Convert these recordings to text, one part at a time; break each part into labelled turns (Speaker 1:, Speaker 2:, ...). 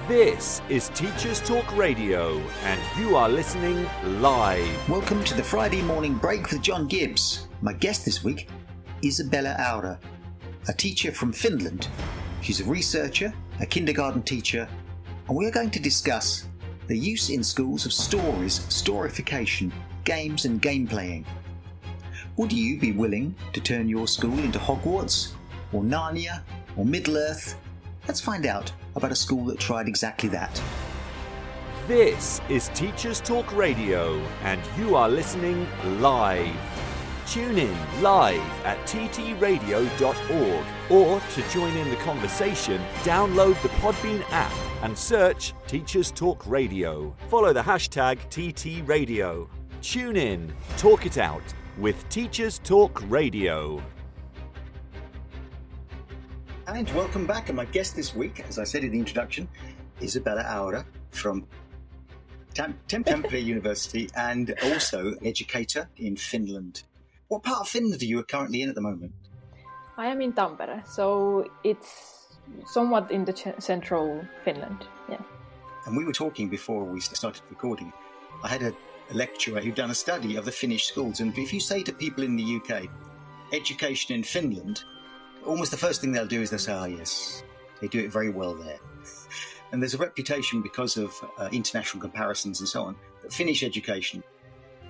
Speaker 1: This is Teachers Talk Radio, and you are listening live.
Speaker 2: Welcome to the Friday morning break with John Gibbs. My guest this week, Isabella Aura, a teacher from Finland. She's a researcher, a kindergarten teacher, and we are going to discuss the use in schools of stories, storyfication, games and game playing. Would you be willing to turn your school into Hogwarts, or Narnia, or Middle-earth? Let's find out about a school that tried exactly that.
Speaker 1: This is Teachers Talk Radio, and you are listening live. Tune in live at ttradio.org, or to join in the conversation, download the Podbean app and search Teachers Talk Radio. Follow the hashtag TTRadio. Tune in, talk it out with Teachers Talk Radio.
Speaker 2: And welcome back. And my guest this week, as I said in the introduction, Isabella Aura from Tampere University and also educator in Finland. What part of Finland are you currently in at the moment?
Speaker 3: I am in Tampere, so it's somewhat in the central Finland. Yeah.
Speaker 2: And we were talking before we started recording. I had a lecturer who'd done a study of the Finnish schools, and if you say to people in the UK, education in Finland, almost the first thing they'll do is they'll say, yes, they do it very well there. And there's a reputation because of international comparisons and so on, that Finnish education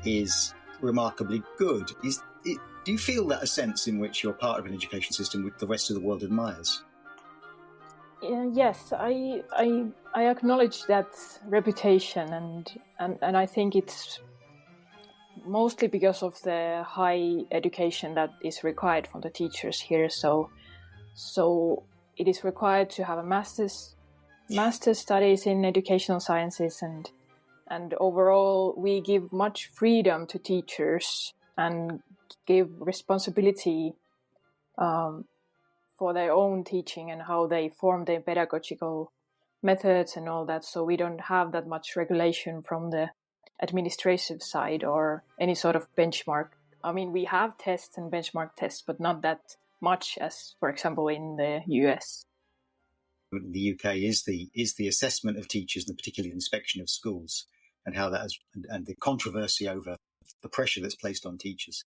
Speaker 2: is remarkably good. Do you feel that a sense in which you're part of an education system which the rest of the world admires?
Speaker 3: Yes, I acknowledge that reputation, and I think it's mostly because of the high education that is required from the teachers here. So it is required to have a master's studies in educational sciences, and overall we give much freedom to teachers and give responsibility for their own teaching and how they form their pedagogical methods and all that. So we don't have that much regulation from the administrative side or any sort of benchmark. I mean, we have tests and benchmark tests, but not that much as, for example, in the US.
Speaker 2: The UK is the assessment of teachers, and particularly the inspection of schools, and how that has, and the controversy over the pressure that's placed on teachers.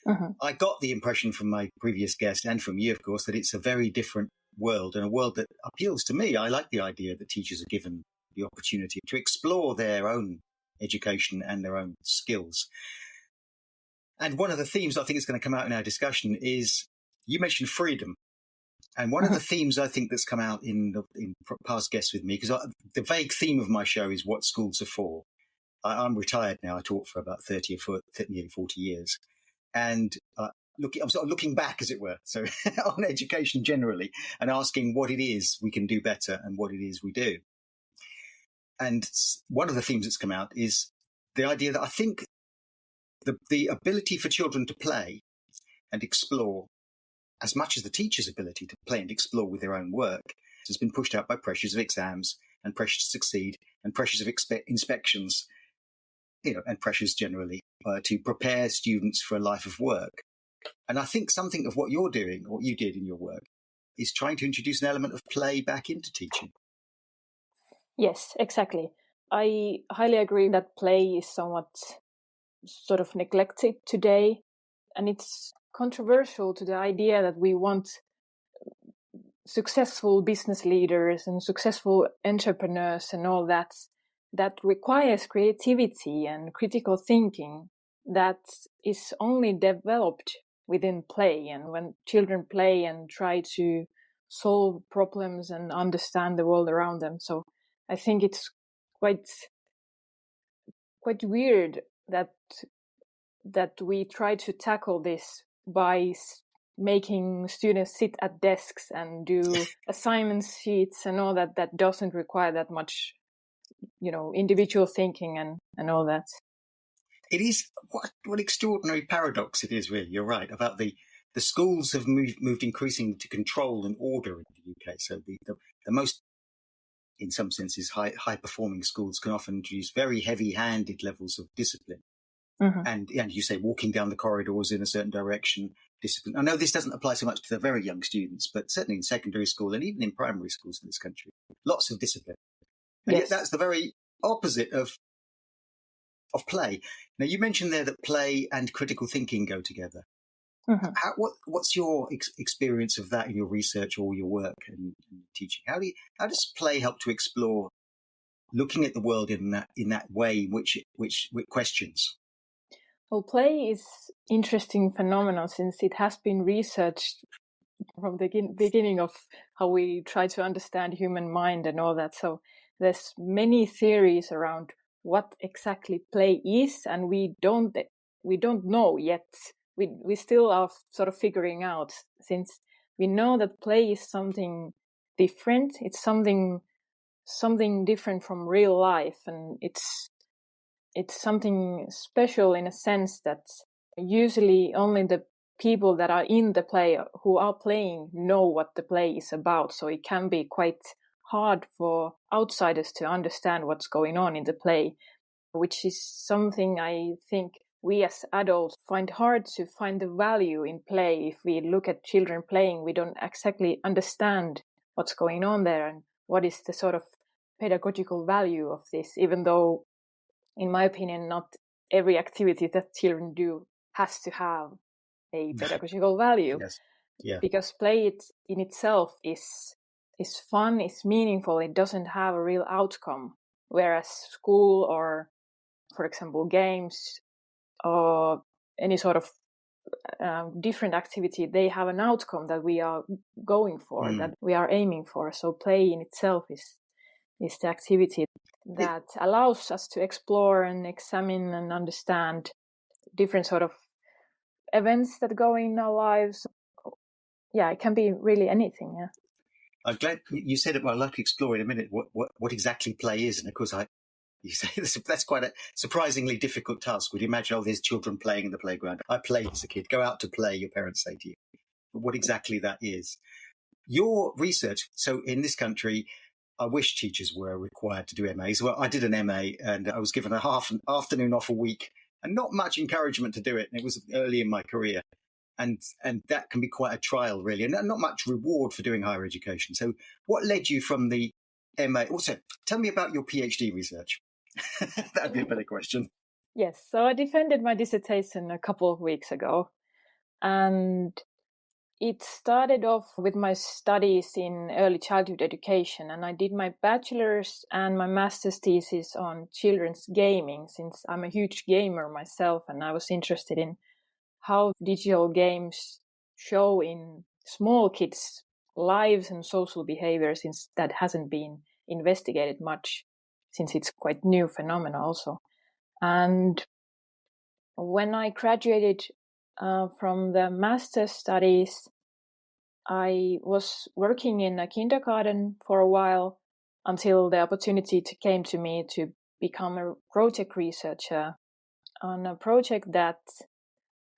Speaker 2: Mm-hmm. I got the impression from my previous guest and from you, of course, that it's a very different world, and a world that appeals to me. I like the idea that teachers are given the opportunity to explore their own education and their own skills. And one of the themes I think is going to come out in our discussion is, you mentioned freedom. And one of the themes I think that's come out in past guests with me, because the vague theme of my show is what schools are for. I'm retired now. I taught for about nearly 40 years. And I'm sort of looking back, as it were, so on education generally, and asking what it is we can do better and what it is we do. And one of the themes that's come out is the idea that I think the ability for children to play and explore, as much as the teacher's ability to play and explore with their own work, has been pushed out by pressures of exams and pressures to succeed and pressures of inspections, and pressures generally to prepare students for a life of work. And I think something of what you're doing, what you did in your work, is trying to introduce an element of play back into teaching.
Speaker 3: Yes, exactly. I highly agree that play is somewhat sort of neglected today. And it's controversial to the idea that we want successful business leaders and successful entrepreneurs and all that requires creativity and critical thinking that is only developed within play. And when children play and try to solve problems and understand the world around them. So I think it's quite weird that we try to tackle this by making students sit at desks and do assignment sheets and all that doesn't require that much, individual thinking and all that.
Speaker 2: It is what extraordinary paradox it is, really. You're right about the schools have moved increasingly to control and order in the UK. So the most, in some senses, high performing schools can often introduce very heavy-handed levels of discipline. Mm-hmm. And you say walking down the corridors in a certain direction, discipline. I know this doesn't apply so much to the very young students, but certainly in secondary school and even in primary schools in this country, lots of discipline. And
Speaker 3: yes.
Speaker 2: yet that's the very opposite of play. Now, you mentioned there that play and critical thinking go together. Mm-hmm. What's your experience of that in your research or your work and teaching? How does play help to explore looking at the world in that way, which questions?
Speaker 3: Well, play is interesting phenomenon since it has been researched from the beginning of how we try to understand human mind and all that. So there's many theories around what exactly play is, and we don't know yet. We still are sort of figuring out, since we know that play is something different. It's something different from real life, and it's something special in a sense that usually only the people that are in the play, who are playing, know what the play is about. So it can be quite hard for outsiders to understand what's going on in the play, which is something I think we as adults find hard to find the value in play. If we look at children playing, we don't exactly understand what's going on there and what is the sort of pedagogical value of this, even though, in my opinion, not every activity that children do has to have a pedagogical value.
Speaker 2: Yes. Yeah.
Speaker 3: Because play in itself is fun, is meaningful, it doesn't have a real outcome. Whereas school or, for example, games or any sort of different activity, they have an outcome that we are going for, that we are aiming for. So play in itself is the activity that allows us to explore and examine and understand different sort of events that go in our lives. Yeah, it can be really anything. Yeah.
Speaker 2: I'm glad you said it. Well, I'd like to explore in a minute what exactly play is. And of course, you say that's quite a surprisingly difficult task. Would you imagine, there's children playing in the playground? I played as a kid. Go out to play, your parents say to you. But what exactly that is. Your research, so in this country, I wish teachers were required to do MAs. Well, I did an MA and I was given a half an afternoon off a week and not much encouragement to do it. And it was early in my career. And that can be quite a trial, really, and not much reward for doing higher education. So what led you from the MA? Also, tell me about your PhD research. That'd be a better question.
Speaker 3: Yes, so I defended my dissertation a couple of weeks ago. And it started off with my studies in early childhood education. And I did my bachelor's and my master's thesis on children's gaming, since I'm a huge gamer myself. And I was interested in how digital games show in small kids' lives and social behavior, since that hasn't been investigated much, since it's quite new phenomenon also. And when I graduated from the master's studies, I was working in a kindergarten for a while until the opportunity came to me to become a project researcher on a project that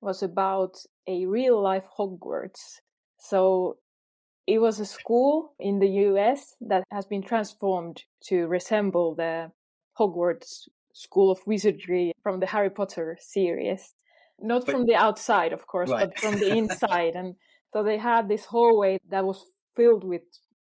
Speaker 3: was about a real life Hogwarts. So it was a school in the US that has been transformed to resemble the Hogwarts School of Wizardry from the Harry Potter series. Not from the outside, of course,
Speaker 2: right.
Speaker 3: But from the inside. And so they had this hallway that was filled with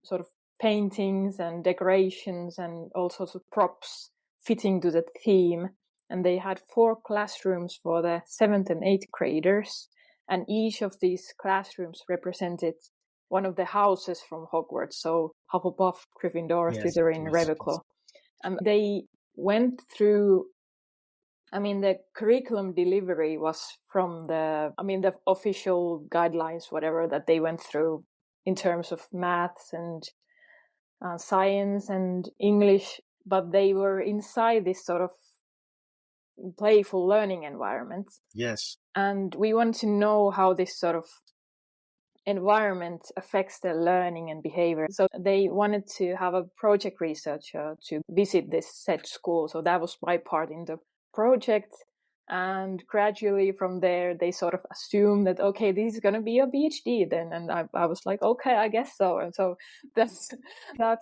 Speaker 3: sort of paintings and decorations and all sorts of props fitting to the theme. And they had 4 classrooms for the 7th and 8th graders. And each of these classrooms represented one of the houses from Hogwarts. So Hufflepuff, Gryffindor, Slytherin, Ravenclaw. And they went through, the curriculum delivery was from the official guidelines, whatever, that they went through in terms of maths and science and English. But they were inside this sort of playful learning environment.
Speaker 2: Yes.
Speaker 3: And we want to know how this sort of environment affects their learning and behavior. So they wanted to have a project researcher to visit this said school. So that was my part in the project. And gradually from there, they sort of assumed that, okay, this is going to be a PhD then. And I was like, okay, I guess so. And so that's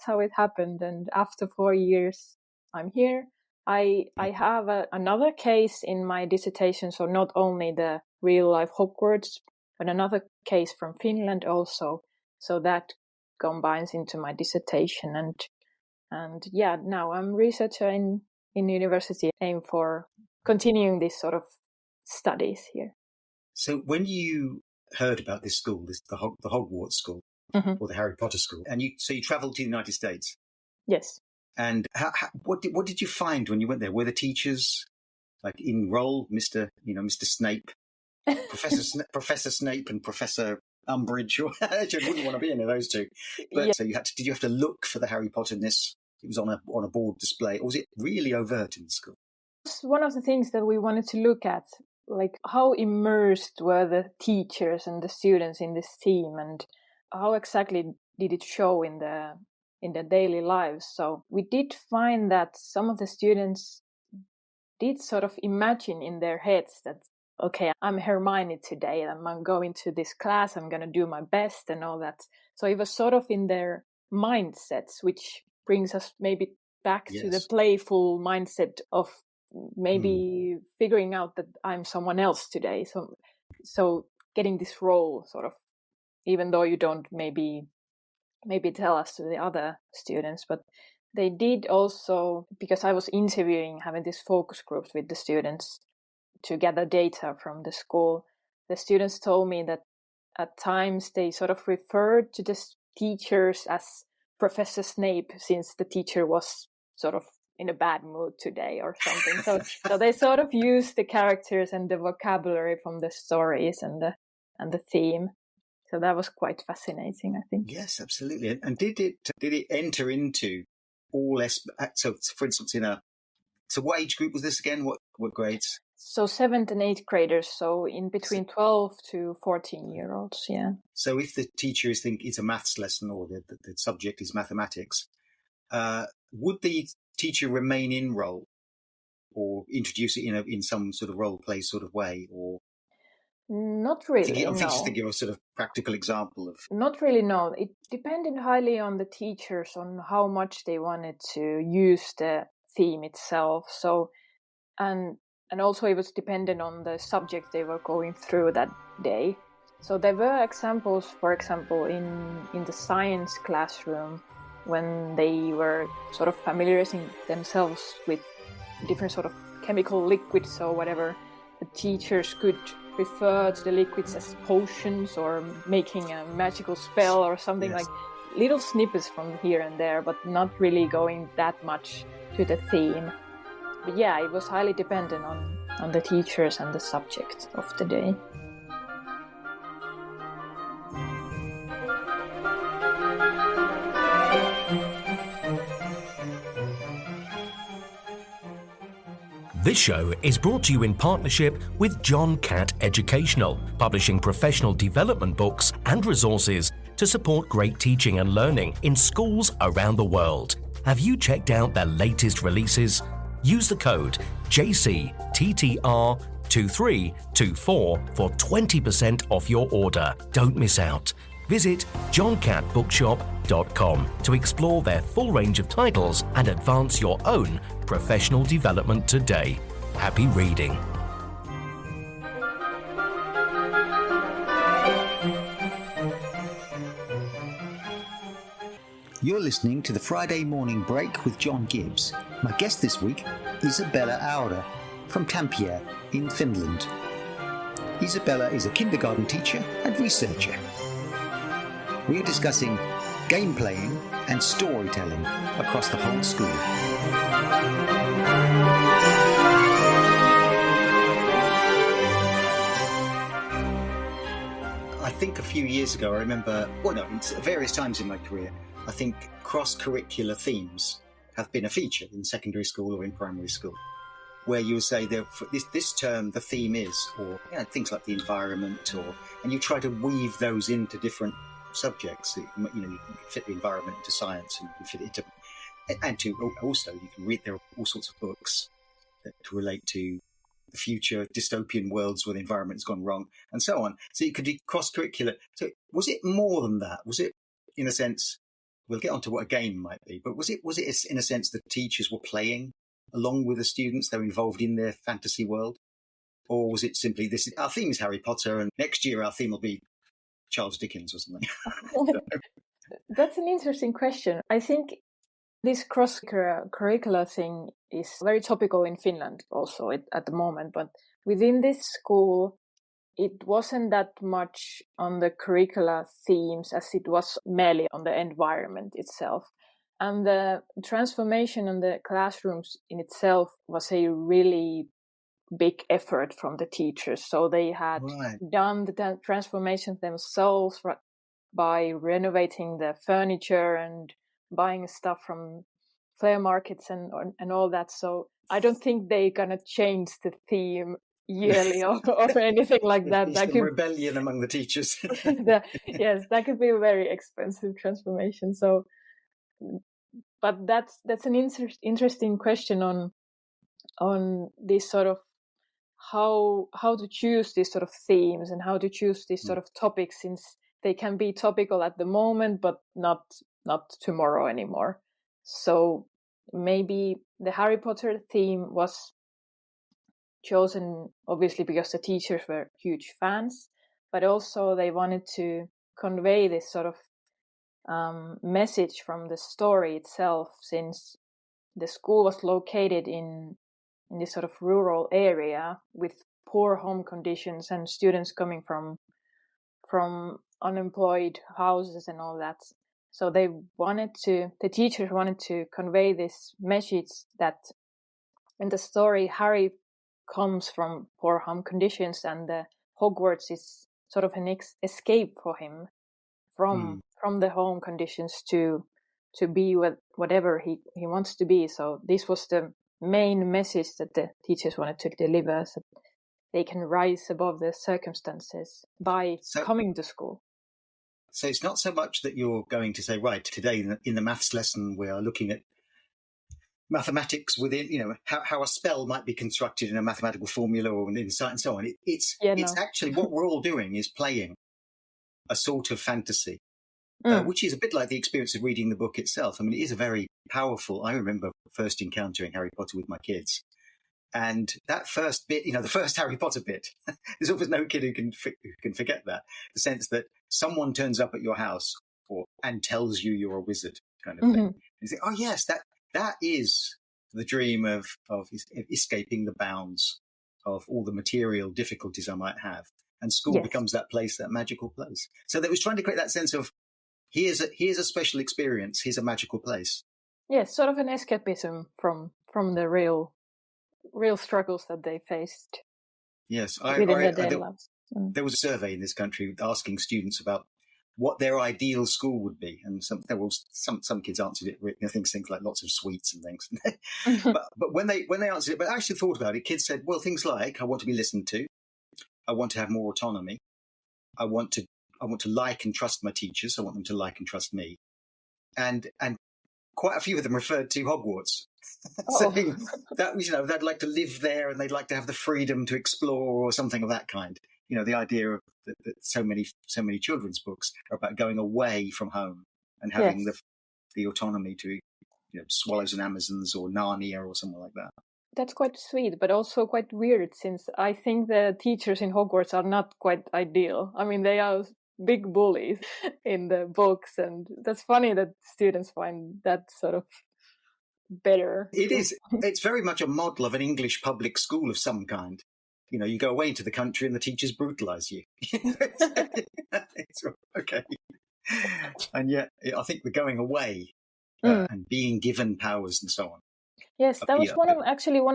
Speaker 3: how it happened. And after 4 years, I'm here. I have another case in my dissertation. So not only the real life Hogwarts, but another case from Finland also. So that combines into my dissertation. And And yeah, now I'm researcher in university, aim for continuing this sort of studies here.
Speaker 2: So when you heard about this school, the Hogwarts school, or the Harry Potter school, and you travelled to the United States?
Speaker 3: Yes.
Speaker 2: And what did you find when you went there? Were the teachers like in role, Mr. Snape, Professor Snape, and Professor Umbridge? Or I wouldn't want to be any of those two. But yeah. So did you have to look for the Harry Potterness? It was on a board display, or was it really overt in the school?
Speaker 3: It's one of the things that we wanted to look at, like how immersed were the teachers and the students in this theme, and how exactly did it show in their daily lives. So we did find that some of the students did sort of imagine in their heads that, okay, I'm Hermione today, and I'm going to this class, I'm going to do my best and all that. So it was sort of in their mindsets, which brings us maybe back to the playful mindset of maybe figuring out that I'm someone else today. So getting this role sort of, even though you don't maybe tell us to the other students, but they did also, because I was interviewing, having this focus groups with the students to gather data from the school. The students told me that at times they sort of referred to the teachers as Professor Snape, since the teacher was sort of in a bad mood today or something. So they sort of used the characters and the vocabulary from the stories and the theme. So that was quite fascinating, I think.
Speaker 2: Yes, absolutely. And did it enter into all? So, for instance, so what age group was this again? What grades?
Speaker 3: So 7th and 8th graders. So in between 12 to 14-year-olds. Yeah.
Speaker 2: So if the teacher is a maths lesson, or the subject is mathematics, would the teacher remain in role, or introduce it in some sort of role play sort of way, or?
Speaker 3: Not really.
Speaker 2: I'm just thinking of a sort of practical example of.
Speaker 3: Not really, no. It depended highly on the teachers, on how much they wanted to use the theme itself. So, and also it was dependent on the subject they were going through that day. So there were examples, for example, in the science classroom, when they were sort of familiarizing themselves with different sort of chemical liquids or whatever, the teachers could refer to the liquids as potions or making a magical spell or something. Like little snippets from here and there, but not really going that much to the theme. But yeah, it was highly dependent on the teachers and the subject of the day.
Speaker 4: This show is brought to you in partnership with John Catt Educational, publishing professional development books and resources to support great teaching and learning in schools around the world. Have you checked out their latest releases? Use the code JCTTR2324 for 20% off your order. Don't miss out. Visit johncattbookshop.com to explore their full range of titles and advance your own professional development today. Happy reading.
Speaker 2: You're listening to the Friday Morning Break with John Gibbs. My guest this week, Isabella Aura from Tampere in Finland. Isabella is a kindergarten teacher and researcher. We are discussing game playing and storytelling across the whole school. I think a few years ago, I remember, various times in my career, I think cross-curricular themes have been a feature in secondary school or in primary school, where you say that for this term the theme is, or things like the environment, and you try to weave those into different subjects. You can fit the environment into science, and you can fit it also you can read, there are all sorts of books that relate to the future dystopian worlds where the environment has gone wrong and so on. So it could be cross-curricular. So was it more than that? Was it, in a sense, we'll get on to what a game might be, but was it in a sense that teachers were playing along with the students, they were involved in their fantasy world? Or was it simply, our theme is Harry Potter, and next year our theme will be Charles Dickens or something?
Speaker 3: That's an interesting question. I think This cross-curricular thing is very topical in Finland also at the moment, but within this school, it wasn't that much on the curricular themes as it was merely on the environment itself. And the transformation in the classrooms in itself was a really big effort from the teachers. So they had done the transformation themselves by renovating the furniture and buying stuff from flea markets and all that. So I don't think they're gonna change the theme yearly or anything like that.
Speaker 2: That could rebellion among the teachers.
Speaker 3: Yes, that could be a very expensive transformation. So, but that's an interesting question on this sort of how to choose these sort of themes and how to choose these sort of topics, since they can be topical at the moment but not tomorrow anymore. So maybe the Harry Potter theme was chosen obviously because the teachers were huge fans, but also they wanted to convey this sort of message from the story itself, since the school was located in this sort of rural area with poor home conditions and students coming from unemployed houses and all that. So the teachers wanted to convey this message that in the story, Harry comes from poor home conditions, and the Hogwarts is sort of an escape for him from the home conditions to be whatever he wants to be. So this was the main message that the teachers wanted to deliver, so they can rise above the circumstances by coming to school.
Speaker 2: So it's not so much that you're going to say, right, today in the maths lesson we are looking at mathematics within, how a spell might be constructed in a mathematical formula or an insight and so on. It's actually what we're all doing is playing a sort of fantasy, which is a bit like the experience of reading the book itself. I mean, it is a very powerful. I remember first encountering Harry Potter with my kids, and that first bit, the first Harry Potter bit, there's always no kid who can forget that. The sense that someone turns up at your house and tells you you're a wizard, kind of thing. And you think, oh yes, that is the dream of escaping the bounds of all the material difficulties I might have. And school becomes that place, that magical place. So they was trying to create that sense of, here's a special experience, here's a magical place.
Speaker 3: Yes, sort of an escapism from the real struggles that they faced.
Speaker 2: Yes, there was a survey in this country asking students about what their ideal school would be, and some kids answered it with things like lots of sweets and things. but when they answered it, but actually thought about it, kids said, well, things like, I want to be listened to, I want to have more autonomy, I want to like and trust my teachers, I want them to like and trust me, and quite a few of them referred to Hogwarts, saying that they'd like to live there and they'd like to have the freedom to explore or something of that kind. The idea of that so many children's books are about going away from home and having the autonomy to, Swallows and Amazons or Narnia or something like that.
Speaker 3: That's quite sweet, but also quite weird, since I think the teachers in Hogwarts are not quite ideal. I mean, they are big bullies in the books, and that's funny that students find that sort of better.
Speaker 2: It is. It's very much a model of an English public school of some kind. You go away into the country and the teachers brutalize you. It's okay. And yet, I think the going away and being given powers and so on.
Speaker 3: Yes, that was one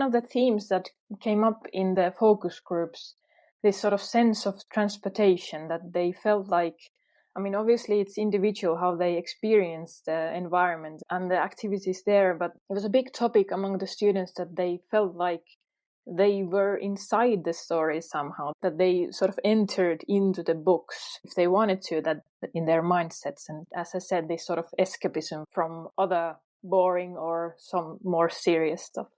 Speaker 3: of the themes that came up in the focus groups, this sort of sense of transportation, that they felt like, I mean, obviously it's individual how they experience the environment and the activities there, but it was a big topic among the students that they felt like they were inside the story somehow, that they sort of entered into the books if they wanted to, that in their mindsets. And as I said, this sort of escapism from other boring or some more serious stuff.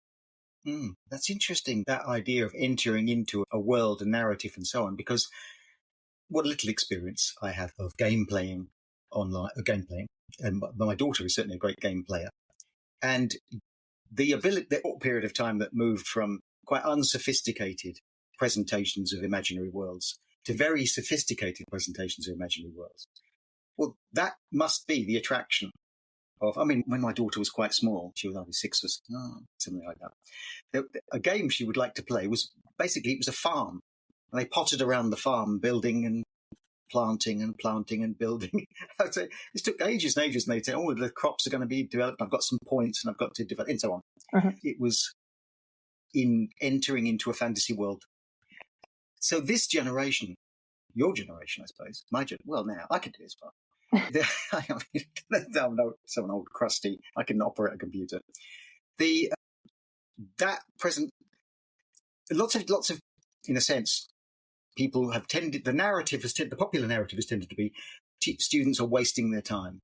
Speaker 2: That's interesting, that idea of entering into a world, a narrative and so on, because what little experience I have of game playing online, and my daughter is certainly a great game player, and the period of time that moved from quite unsophisticated presentations of imaginary worlds to very sophisticated presentations of imaginary worlds. Well, that must be the attraction when my daughter was quite small, she was only 6 or something like that. A game she would like to play was basically, it was a farm. And they potted around the farm, building and planting and building. This took ages and ages, and they'd say, oh, the crops are going to be developed. I've got some points and I've got to develop, and so on.
Speaker 3: Uh-huh.
Speaker 2: It was in entering into a fantasy world. So this generation, your generation, I suppose, now I can do this part. I'm not some old crusty. I can operate a computer. Lots of, in a sense, people have tended. The popular narrative has tended to be students are wasting their time,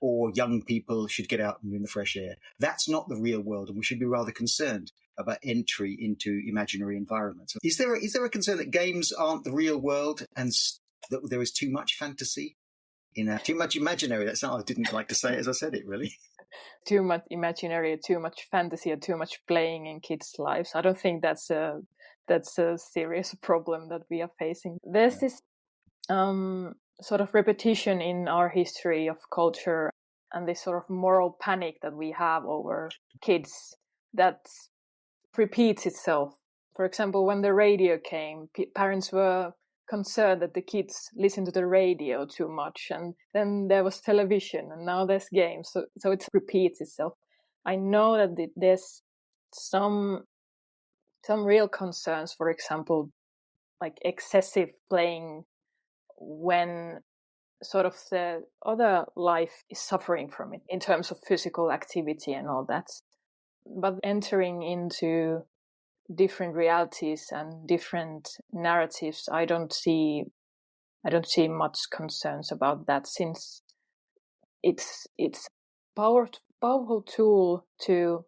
Speaker 2: or young people should get out and in the fresh air. That's not the real world, and we should be rather concerned about entry into imaginary environments. Is there a concern that games aren't the real world and that there is too much fantasy? Too much imaginary. That's not, I didn't like to say it as I said it, really.
Speaker 3: Too much imaginary, too much fantasy, and too much playing in kids' lives. I don't think that's a serious problem that we are facing. There's this sort of repetition in our history of culture, and this sort of moral panic that we have over kids that repeats itself. For example, when the radio came, parents were concerned that the kids listen to the radio too much, and then there was television, and now there's games, so it repeats itself. I know that there's some real concerns, for example, like excessive playing when sort of the other life is suffering from it in terms of physical activity and all that. But entering into different realities and different narratives, I don't see much concerns about that, since it's powerful tool to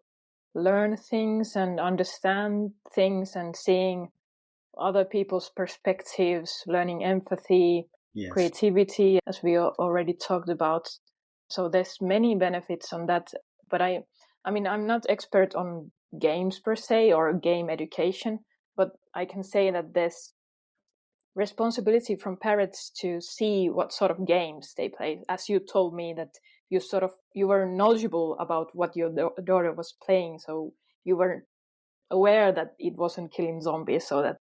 Speaker 3: learn things and understand things and seeing other people's perspectives, learning empathy, creativity, as we already talked about. So there's many benefits on that. But I'm not expert on games per se or game education, but I can say that there's responsibility from parents to see what sort of games they play. As you told me that you were knowledgeable about what your daughter was playing, so you were aware that it wasn't killing zombies, so that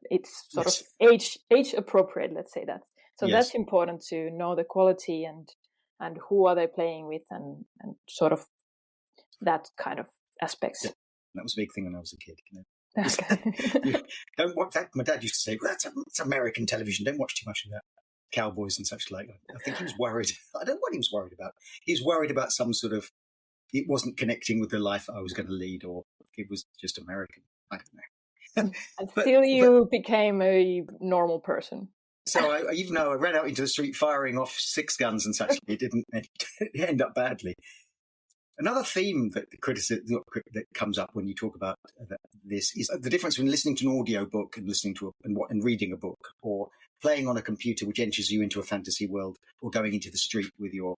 Speaker 3: it's sort of age appropriate, let's say that. So that's important to know the quality and who are they playing with and sort of that kind of aspects.
Speaker 2: Yeah. That was a big thing when I was a kid.
Speaker 3: Okay.
Speaker 2: Don't watch that. My dad used to say, well, that's American television. Don't watch too much of that. Cowboys and such like. I think he was worried. I don't know what he was worried about. He was worried about some sort of, it wasn't connecting with the life I was going to lead, or it was just American. I don't know.
Speaker 3: And still you became a normal person.
Speaker 2: So even though I ran out into the street firing off 6 guns and such, it didn't end up badly. Another theme that comes up when you talk about this is the difference between listening to an audio book and listening to and reading a book, or playing on a computer, which enters you into a fantasy world, or going into the street with your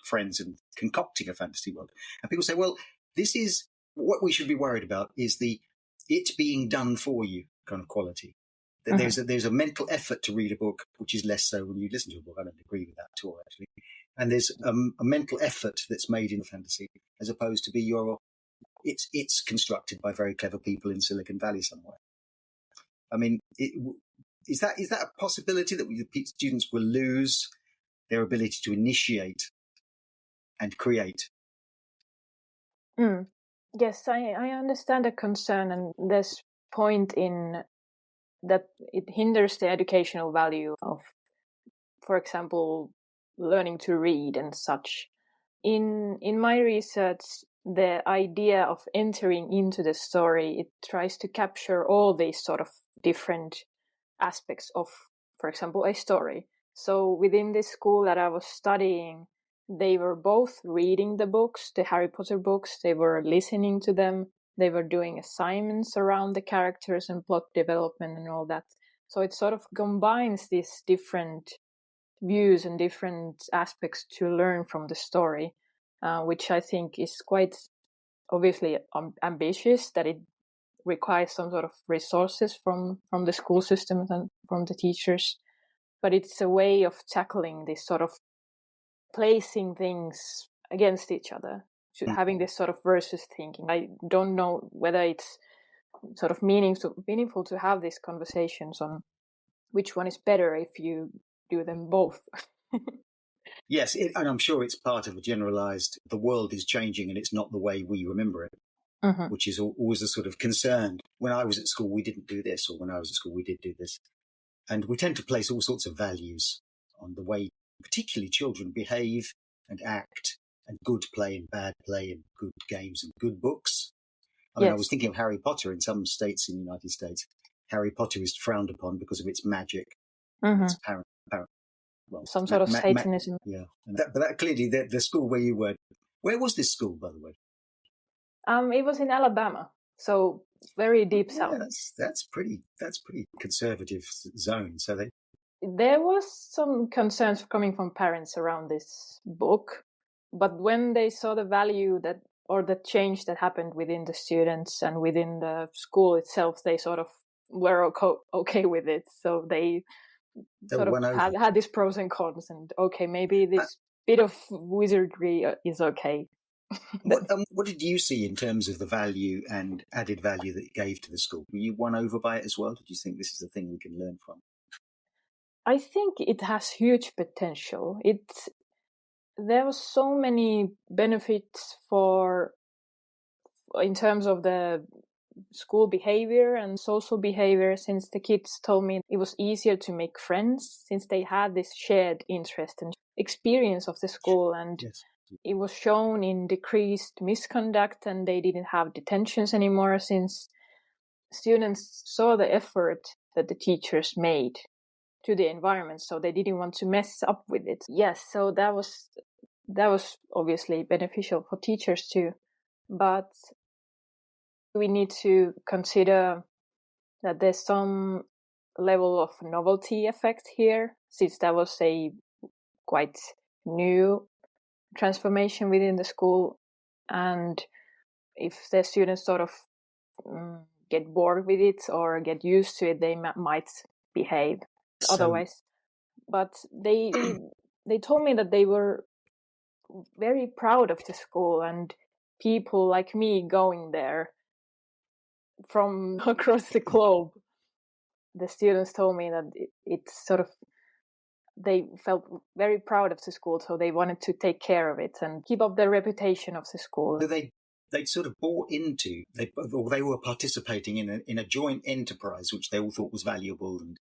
Speaker 2: friends and concocting a fantasy world. And people say, well, this is what we should be worried about, is it being done for you kind of quality. There's a mental effort to read a book, which is less so when you listen to a book. I don't agree with that at all, actually. And there's a mental effort that's made in fantasy, as opposed to it's constructed by very clever people in Silicon Valley somewhere. I mean, is that a possibility that students will lose their ability to initiate and create?
Speaker 3: Yes, I understand the concern, and there's point in that it hinders the educational value of, for example, learning to read and such. In my research, the idea of entering into the story, it tries to capture all these sort of different aspects of, for example, a story. So within this school that I was studying, they were both reading the books, the Harry Potter books, they were listening to them, they were doing assignments around the characters and plot development and all that. So it sort of combines these different views and different aspects to learn from the story, which I think is quite obviously ambitious, that it requires some sort of resources from the school system and from the teachers. But it's a way of tackling this sort of placing things against each other, having this sort of versus thinking. I don't know whether it's sort of meaningful to have these conversations on which one is better if you do them both.
Speaker 2: Yes, and I'm sure it's part of a generalized, the world is changing and it's not the way we remember it, which is always a sort of concern. When I was at school, we didn't do this, or when I was at school, we did do this. And we tend to place all sorts of values on the way, particularly children behave and act, and good play and bad play, and good games and good books. I mean, I was thinking of Harry Potter. In some states in the United States, Harry Potter is frowned upon because of its magic. Its apparent well,
Speaker 3: some sort of Satanism.
Speaker 2: Yeah, but that clearly, the school where you were, where was this school, by the way?
Speaker 3: It was in Alabama, so very deep south.
Speaker 2: That's pretty conservative zone. So
Speaker 3: there was some concerns coming from parents around this book, but when they saw the value that, or the change that happened within the students and within the school itself, they sort of were okay with it. So they sort of had these pros and cons, and okay, maybe this bit of wizardry is okay.
Speaker 2: What did you see in terms of the value and added value that it gave to the school? Were you won over by it as well? Did you think this is a thing we can learn from?
Speaker 3: I think it has huge potential. There was so many benefits in terms of the school behavior and social behavior, since the kids told me it was easier to make friends since they had this shared interest and experience of the school, and it was shown in decreased misconduct, and they didn't have detentions anymore since students saw the effort that the teachers made to the environment, so they didn't want to mess up with it. Yes, so that was obviously beneficial for teachers too, but we need to consider that there's some level of novelty effect here, since that was a quite new transformation within the school, and if the students sort of get bored with it or get used to it, they might behave otherwise. But they told me that they were very proud of the school, and people like me going there from across the globe, the students told me that it's sort of, they felt very proud of the school, so they wanted to take care of it and keep up the reputation of the school.
Speaker 2: So they sort of bought into, or they were participating in a joint enterprise which they all thought was valuable and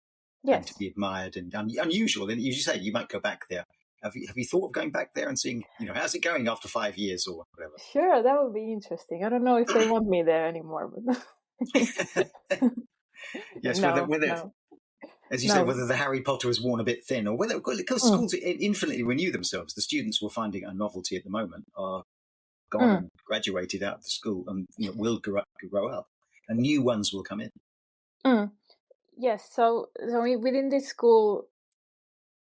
Speaker 2: to be admired and unusual. And as you say, you might go back there. Have you thought of going back there and seeing, how's it going after 5 years or whatever?
Speaker 3: Sure, that would be interesting. I don't know if they want me there anymore, but
Speaker 2: yes,
Speaker 3: no.
Speaker 2: As you say, whether the Harry Potter has worn a bit thin, or whether, because schools infinitely renew themselves. The students we're finding a novelty at the moment are gone and graduated out of the school and will grow up, and new ones will come in.
Speaker 3: Yes, so within this school,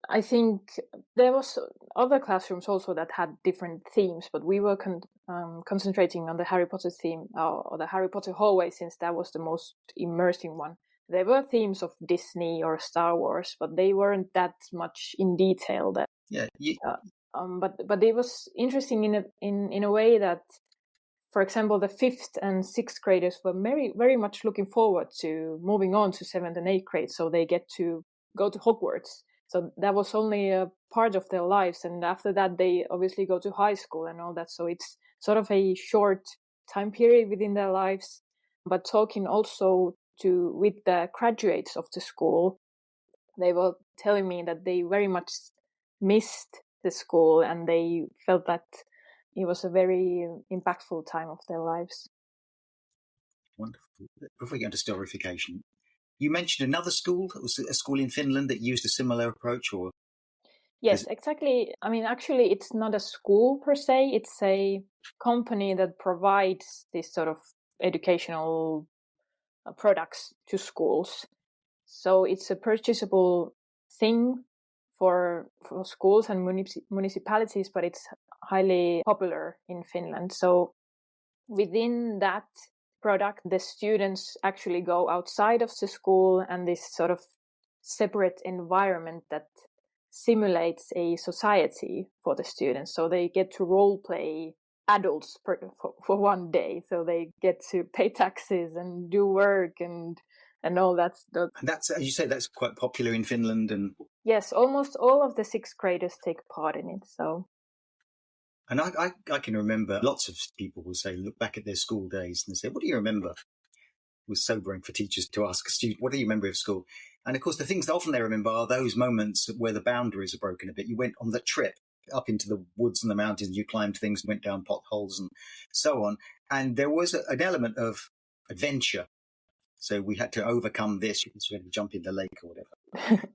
Speaker 3: I think there was other classrooms also that had different themes, but we were concentrating on the Harry Potter theme, or the Harry Potter hallway, since that was the most immersing one. There were themes of Disney or Star Wars, but they weren't that much in detail. But it was interesting in a way that, for example, the 5th and 6th graders were very, very much looking forward to moving on to 7th and 8th grade, so they get to go to Hogwarts. So that was only a part of their lives, and after that they obviously go to high school and all that. So it's sort of a short time period within their lives. But talking also with the graduates of the school, they were telling me that they very much missed the school, and they felt that it was a very impactful time of their lives.
Speaker 2: Wonderful. Before we get into Storyfication, you mentioned another school. Was it a school in Finland that used a similar approach, or?
Speaker 3: Yes, exactly. I mean, actually, it's not a school per se. It's a company that provides this sort of educational products to schools. So it's a purchasable thing for schools and municipalities, but it's highly popular in Finland. So within that product, the students actually go outside of the school, and this sort of separate environment that simulates a society for the students. So they get to role play adults for one day. So they get to pay taxes and do work and all that stuff.
Speaker 2: And that's, as you say, that's quite popular in Finland. And
Speaker 3: yes, almost all of the 6th graders take part in it. So.
Speaker 2: And I can remember lots of people will say, look back at their school days and they say, what do you remember? It was sobering for teachers to ask a student, what do you remember of school? And of course, the things that often they remember are those moments where the boundaries are broken a bit. You went on the trip up into the woods and the mountains, you climbed things, went down potholes and so on. And there was an element of adventure. So we had to overcome this. So we had to jump in the lake or whatever.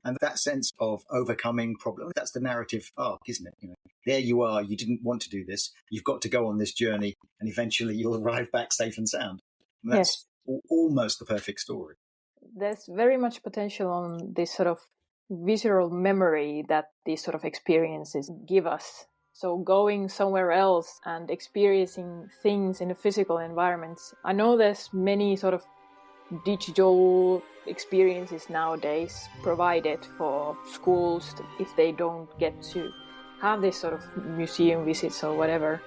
Speaker 2: And that sense of overcoming problems, that's the narrative arc, isn't it? You know, there you are. You didn't want to do this. You've got to go on this journey and eventually you'll arrive back safe and sound. And that's almost the perfect story.
Speaker 3: There's very much potential on this sort of visceral memory that these sort of experiences give us. So going somewhere else and experiencing things in a physical environment. I know there's many sort of digital experiences nowadays provided for schools if they don't get to have this sort of museum visits or whatever.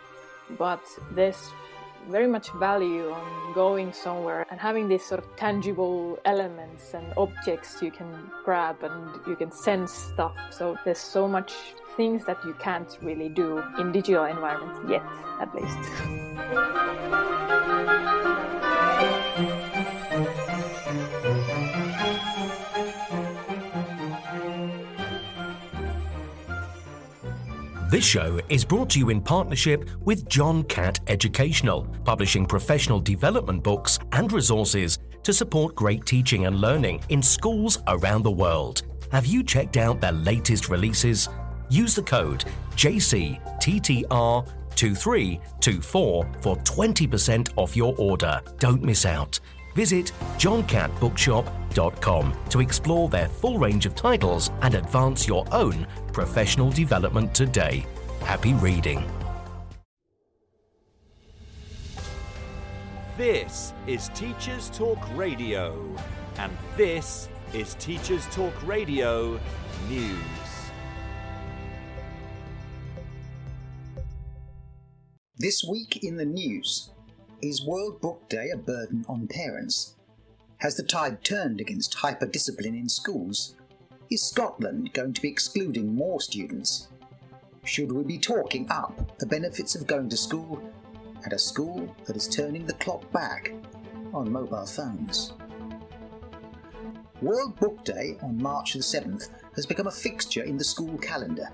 Speaker 3: But there's very much value on going somewhere and having these sort of tangible elements and objects you can grab and you can sense stuff. So there's so much things that you can't really do in digital environments yet, at least.
Speaker 4: This show is brought to you in partnership with John Catt Educational, publishing professional development books and resources to support great teaching and learning in schools around the world. Have you checked out their latest releases? Use the code JCTTR2324 for 20% off your order. Don't miss out. Visit johncattbookshop.com to explore their full range of titles and advance your own professional development today. Happy reading.
Speaker 1: This is Teachers Talk Radio, and this is Teachers Talk Radio News.
Speaker 5: This week in the news. Is World Book Day a burden on parents? Has the tide turned against hyper-discipline in schools? Is Scotland going to be excluding more students? Should we be talking up the benefits of going to school at a school that is turning the clock back on mobile phones? World Book Day on March the 7th has become a fixture in the school calendar,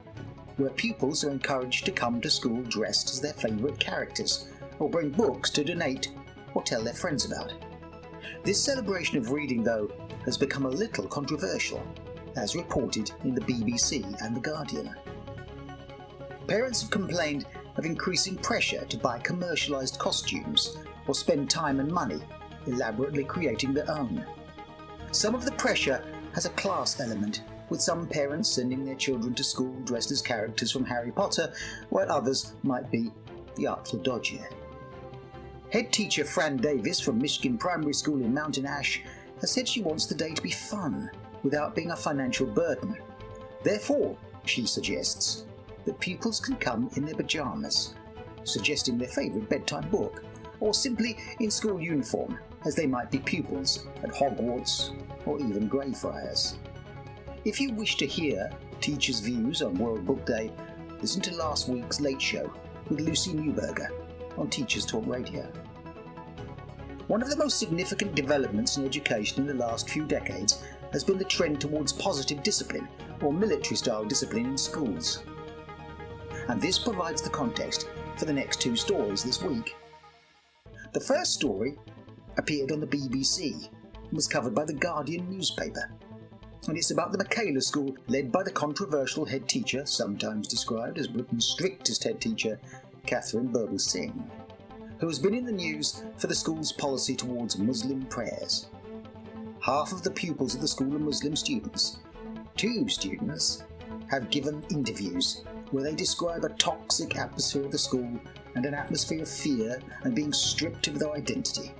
Speaker 5: where pupils are encouraged to come to school dressed as their favourite characters, or bring books to donate or tell their friends about. This celebration of reading, though, has become a little controversial, as reported in the BBC and The Guardian. Parents have complained of increasing pressure to buy commercialised costumes or spend time and money elaborately creating their own. Some of the pressure has a class element, with some parents sending their children to school dressed as characters from Harry Potter, while others might be the Artful Dodger. Head teacher Fran Davis from Michigan Primary School in Mountain Ash has said she wants the day to be fun without being a financial burden. Therefore, she suggests that pupils can come in their pyjamas, suggesting their favourite bedtime book, or simply in school uniform, as they might be pupils at Hogwarts or even Greyfriars. If you wish to hear teachers' views on World Book Day, listen to last week's Late Show with Lucy Newberger on Teachers Talk Radio. One of the most significant developments in education in the last few decades has been the trend towards positive discipline, or military-style discipline in schools. And this provides the context for the next two stories this week. The first story appeared on the BBC and was covered by the Guardian newspaper. And it's about the Michaela School, led by the controversial head teacher, sometimes described as Britain's strictest head teacher, Catherine Birbalsingh, who has been in the news for the school's policy towards Muslim prayers. Half of the pupils of the school are Muslim students. 2 students have given interviews where they describe a toxic atmosphere of the school and an atmosphere of fear and being stripped of their identity.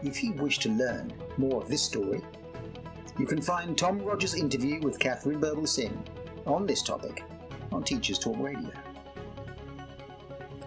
Speaker 5: If you wish to learn more of this story, you can find Tom Rogers' interview with Catherine Birbalsingh on this topic on Teachers Talk Radio.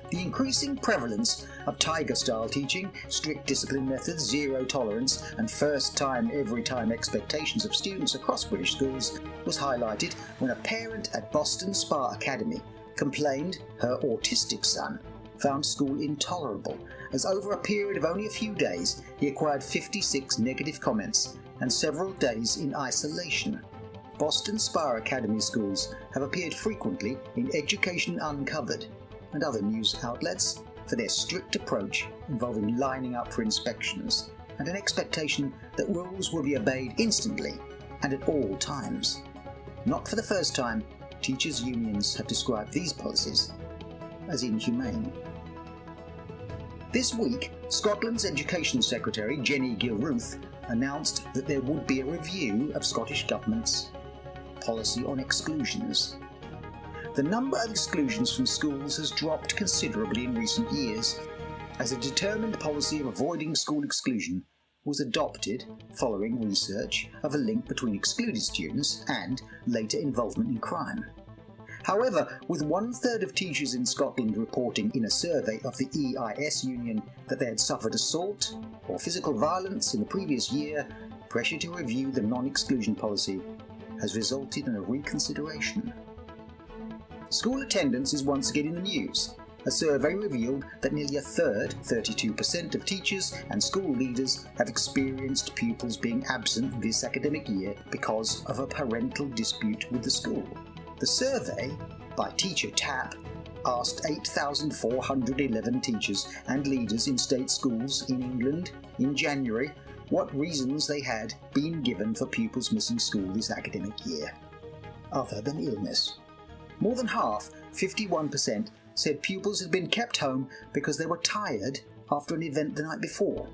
Speaker 5: The increasing prevalence of Tiger-style teaching, strict discipline methods, zero tolerance, and first-time, every-time expectations of students across British schools was highlighted when a parent at Boston Spa Academy complained her autistic son found school intolerable, as over a period of only a few days he acquired 56 negative comments and several days in isolation. Boston Spa Academy schools have appeared frequently in Education Uncovered and other news outlets for their strict approach involving lining up for inspections and an expectation that rules will be obeyed instantly and at all times. Not for the first time, teachers' unions have described these policies as inhumane. This week, Scotland's Education Secretary Jenny Gilruth announced that there would be a review of Scottish Government's policy on exclusions. The number of exclusions from schools has dropped considerably in recent years, as a determined policy of avoiding school exclusion was adopted following research of a link between excluded students and later involvement in crime. However, with 1/3 of teachers in Scotland reporting in a survey of the EIS union that they had suffered assault or physical violence in the previous year, pressure to review the non-exclusion policy has resulted in a reconsideration. School attendance is once again in the news. A survey revealed that nearly a third, 32% of teachers and school leaders have experienced pupils being absent this academic year because of a parental dispute with the school. The survey, by Teacher Tap, asked 8,411 teachers and leaders in state schools in England in January what reasons they had been given for pupils missing school this academic year, other than illness. More than half, 51%, said pupils had been kept home because they were tired after an event the night before.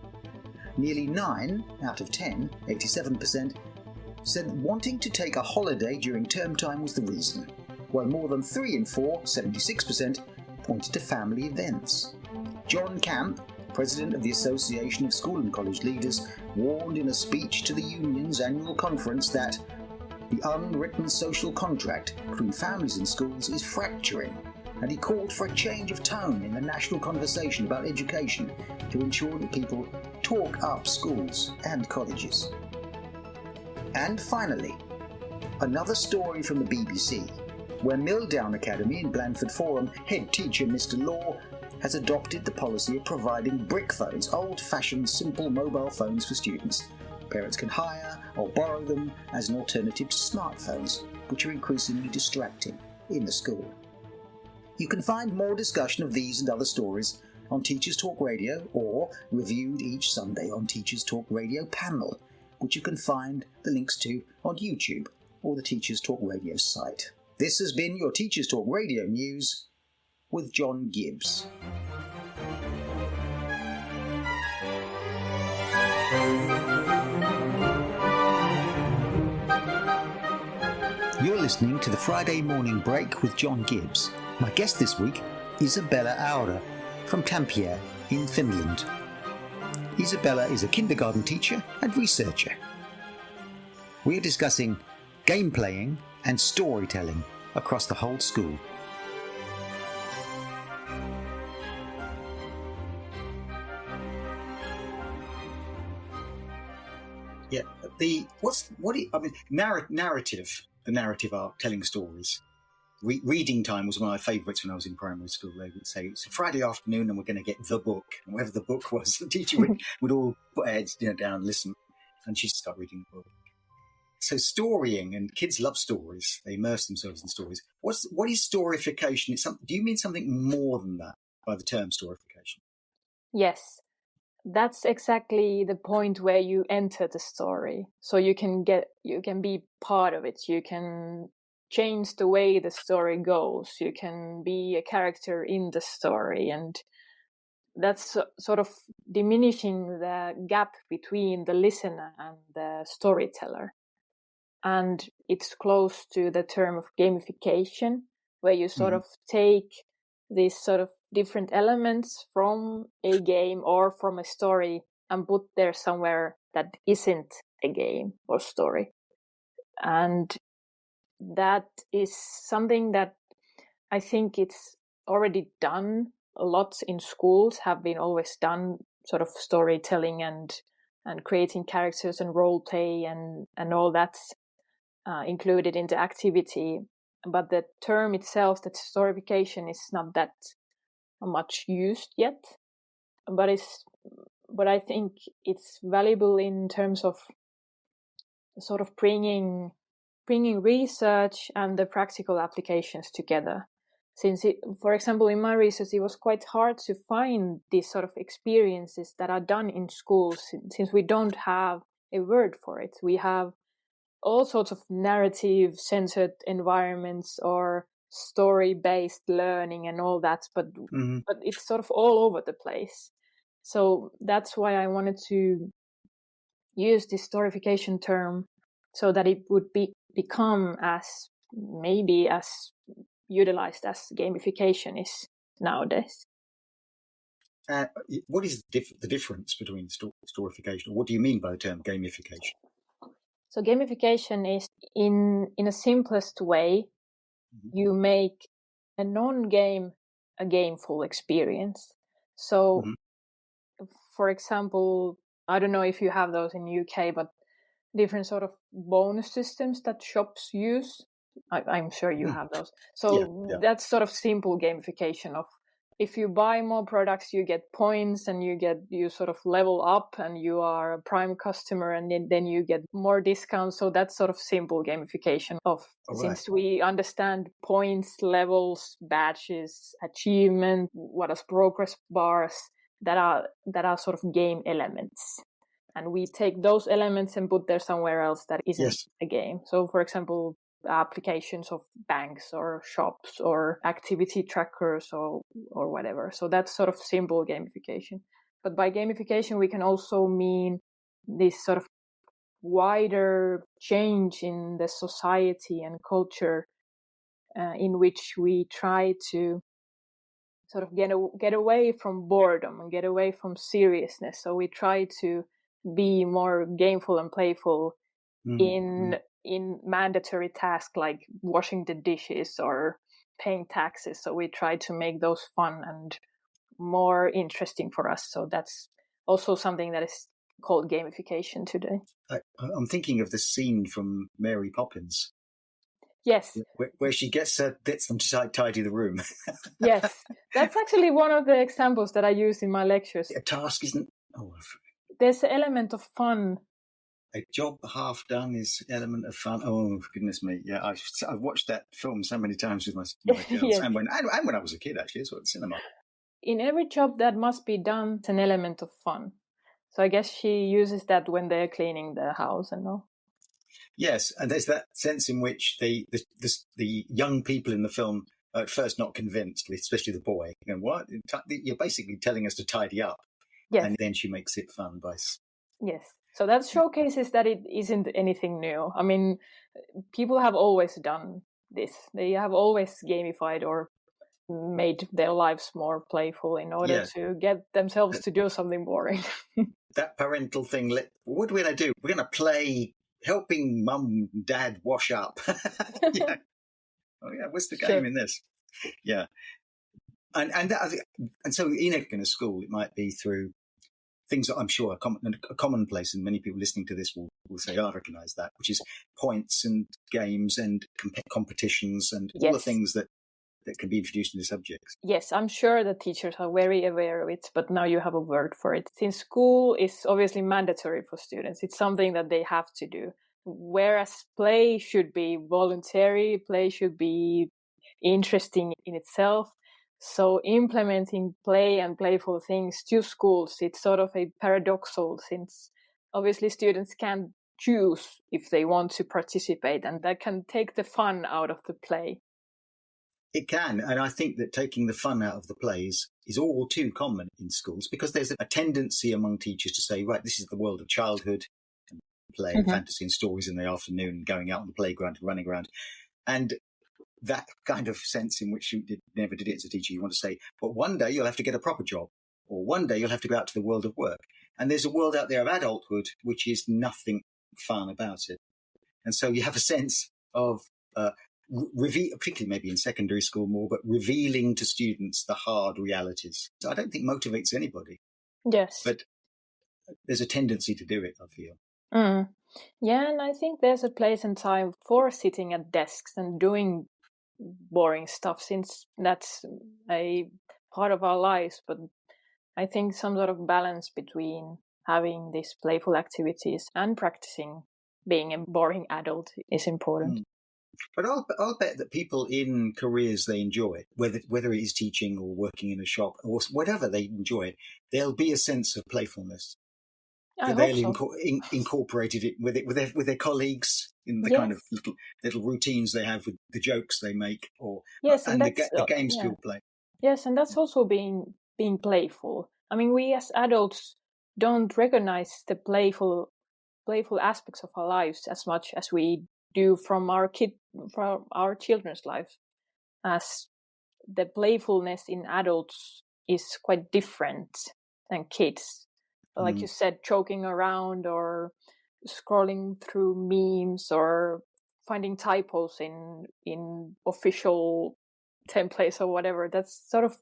Speaker 5: Nearly 9 out of 10, 87%, said wanting to take a holiday during term time was the reason, while more than 3 in 4, 76%, pointed to family events. John Camp, president of the Association of School and College Leaders, warned in a speech to the union's annual conference that the unwritten social contract between families and schools is fracturing, and he called for a change of tone in the national conversation about education to ensure that people talk up schools and colleges. And finally, another story from the BBC, where Milldown Academy in Blandford Forum head teacher Mr. Law has adopted the policy of providing brick phones, old-fashioned simple mobile phones for students. Parents can hire or borrow them as an alternative to smartphones, which are increasingly distracting in the school. You can find more discussion of these and other stories on Teachers Talk Radio, or reviewed each Sunday on Teachers Talk Radio panel, which you can find the links to on YouTube or the Teachers Talk Radio site. This has been your Teachers Talk Radio News with John Gibbs. You're listening to the Friday Morning Break with John Gibbs. My guest this week, Isabella Aura from Tampere in Finland. Isabella is a kindergarten teacher and researcher. We are discussing game playing and storytelling across the whole school.
Speaker 2: Yeah, narrative. The narrative arc, telling stories. Reading time was one of my favourites when I was in primary school. They would say, it's a Friday afternoon and we're going to get the book. And whatever the book was, the teacher would all put their heads down and listen. And she'd start reading the book. So storying, and kids love stories. They immerse themselves in stories. What is storyfication? Do you mean something more than that by the term storyfication?
Speaker 3: Yes, that's exactly the point where you enter the story. So you can be part of it. You can change the way the story goes. You can be a character in the story, and that's sort of diminishing the gap between the listener and the storyteller. And it's close to the term of gamification, where you sort of take these sort of different elements from a game or from a story and put there somewhere that isn't a game or story. And that is something that I think it's already done a lot in schools, have been always done, sort of storytelling and creating characters and role play and all that's included in the activity. But the term itself, that storyfication, is not that much used yet. But I think it's valuable in terms of sort of bringing research and the practical applications together. Since for example, in my research, it was quite hard to find these sort of experiences that are done in schools, since we don't have a word for it. We have all sorts of narrative-centered environments or story-based learning and all that, but it's sort of all over the place. So that's why I wanted to use this storyfication term, so that it would become as utilized as gamification is nowadays.
Speaker 2: What is the difference between storyfication? What do you mean by the term gamification?
Speaker 3: So gamification is, in a simplest way, you make a non-game a gameful experience. So, for example, I don't know if you have those in UK, but different sort of bonus systems that shops use. I'm sure you have those. So that's sort of simple gamification of, if you buy more products, you get points and you sort of level up and you are a prime customer, and then you get more discounts. So that's sort of simple gamification of, since we understand points, levels, badges, achievement, what is progress bars, that are sort of game elements. And we take those elements and put them somewhere else that isn't a game. So, for example, applications of banks or shops or activity trackers or whatever. So that's sort of simple gamification. But by gamification, we can also mean this sort of wider change in the society and culture in which we try to sort of get away from boredom and get away from seriousness. So we try to be more gameful and playful in mandatory tasks like washing the dishes or paying taxes. So we try to make those fun and more interesting for us. So that's also something that is called gamification today.
Speaker 2: I'm thinking of the scene from Mary Poppins.
Speaker 3: Yes.
Speaker 2: Where she gets them to tidy the room.
Speaker 3: Yes. That's actually one of the examples that I use in my lectures.
Speaker 2: A task isn't...
Speaker 3: There's an element of fun.
Speaker 2: A job half done is element of fun. Oh, goodness me. Yeah, I've watched that film so many times with my girls. And when I was a kid, actually, as well, at cinema.
Speaker 3: In every job that must be done, it's an element of fun. So I guess she uses that when they're cleaning the house and all.
Speaker 2: Yes, and there's that sense in which the young people in the film are at first not convinced, especially the boy. You know, what? You're basically telling us to tidy up.
Speaker 3: Yes.
Speaker 2: And then she makes it fun by...
Speaker 3: Yes. So that showcases that it isn't anything new. I mean, people have always done this. They have always gamified or made their lives more playful in order to get themselves to do something boring.
Speaker 2: That parental thing, what are we going to do? We're going to play helping mum and dad wash up. Yeah. Oh, yeah, what's the game in this? Yeah. And so in a school, it might be through things that I'm sure are commonplace, and many people listening to this will say, I recognise that, which is points and games and competitions and all the things that can be introduced into subjects. Yes,
Speaker 3: I'm sure that teachers are very aware of it, but now you have a word for it. Since school is obviously mandatory for students, it's something that they have to do. Whereas play should be voluntary, play should be interesting in itself. So implementing play and playful things to schools, it's sort of a paradoxal, since obviously students can choose if they want to participate, and that can take the fun out of the play.
Speaker 2: It can, and I think that taking the fun out of the plays is all too common in schools, because there's a tendency among teachers to say, right, this is the world of childhood, and play fantasy and stories in the afternoon, going out on the playground and running around. And that kind of sense in which you never did it as a teacher, you want to say, but one day you'll have to get a proper job, or one day you'll have to go out to the world of work. And there's a world out there of adulthood which is nothing fun about it. And so you have a sense of particularly maybe in secondary school more, but revealing to students the hard realities. So I don't think motivates anybody.
Speaker 3: Yes.
Speaker 2: But there's a tendency to do it, I feel.
Speaker 3: Yeah, and I think there's a place and time for sitting at desks and doing boring stuff, since that's a part of our lives. But I think some sort of balance between having these playful activities and practicing being a boring adult is important.
Speaker 2: But I'll bet that people in careers they enjoy, whether it is teaching or working in a shop or whatever they enjoy, there'll be a sense of playfulness. They'll incorporate it with their colleagues in the kind of little routines they have with the jokes they make, and the games people play.
Speaker 3: Yes, and that's also being playful. I mean, we as adults don't recognize the playful aspects of our lives as much as we do from our children's lives, as the playfulness in adults is quite different than kids. Like you said, joking around or scrolling through memes or finding typos in official templates or whatever. That's sort of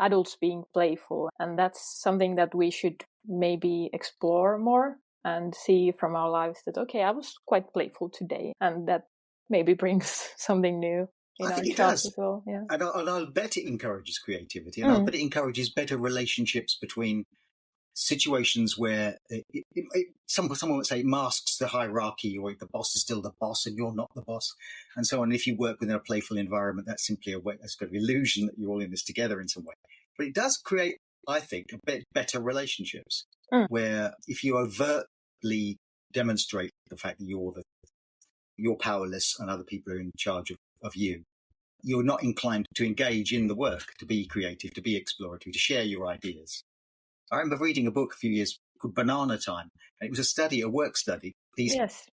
Speaker 3: adults being playful, and that's something that we should maybe explore more and see from our lives that, okay, I was quite playful today, and that maybe brings something new in our jobs as well. Yeah.
Speaker 2: And I'll bet it encourages creativity, and I'll bet it encourages better relationships between situations where someone would say it masks the hierarchy, or the boss is still the boss and you're not the boss, and so on. If you work within a playful environment, that's simply that's got an illusion that you're all in this together in some way. But it does create, I think, a bit better relationships where if you overtly demonstrate the fact that you're powerless and other people are in charge of you, you're not inclined to engage in the work, to be creative, to be exploratory, to share your ideas. I remember reading a book a few years called Banana Time, and it was a work study.
Speaker 3: Yes.